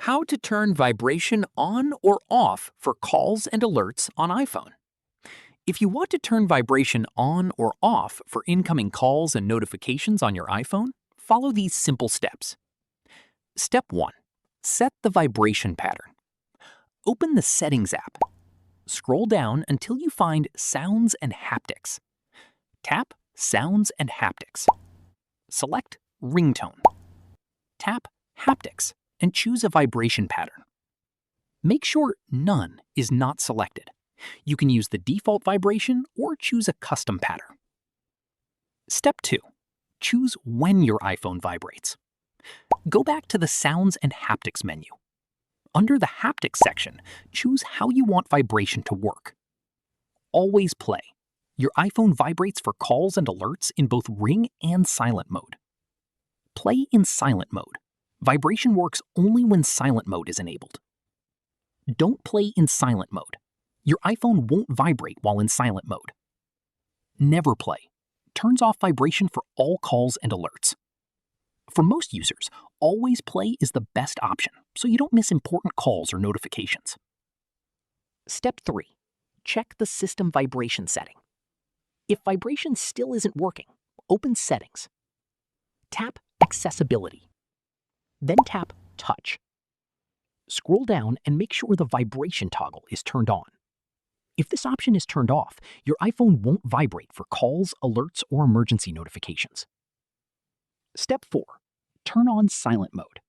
How to turn vibration on or off for calls and alerts on iPhone. If you want to turn vibration on or off for incoming calls and notifications on your iPhone, follow these simple steps. Step 1. Set the vibration pattern. Open the Settings app. Scroll down until you find Sounds and Haptics. Tap Sounds and Haptics. Select Ringtone. Tap Haptics and choose a vibration pattern. Make sure None is not selected. You can use the default vibration or choose a custom pattern. Step 2. Choose when your iPhone vibrates. Go back to the Sounds and Haptics menu. Under the Haptics section, choose how you want vibration to work. Always play. Your iPhone vibrates for calls and alerts in both ring and silent mode. Play in silent mode. Vibration works only when silent mode is enabled. Don't play in silent mode. Your iPhone won't vibrate while in silent mode. Never play. Turns off vibration for all calls and alerts. For most users, always play is the best option, so you don't miss important calls or notifications. Step 3. Check the system vibration setting. If vibration still isn't working, open Settings. Tap Accessibility. Then tap Touch. Scroll down and make sure the vibration toggle is turned on. If this option is turned off, your iPhone won't vibrate for calls, alerts, or emergency notifications. Step 4. Turn on silent mode.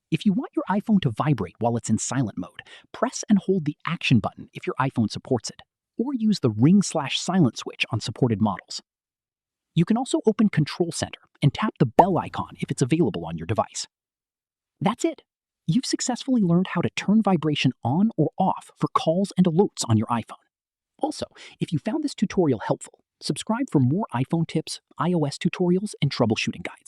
If you want your iPhone to vibrate while it's in silent mode, press and hold the Action button if your iPhone supports it, or use the Ring/Silent switch on supported models. You can also open Control Center and tap the bell icon if it's available on your device. That's it. You've successfully learned how to turn vibration on or off for calls and alerts on your iPhone. Also, if you found this tutorial helpful, subscribe for more iPhone tips, iOS tutorials, and troubleshooting guides.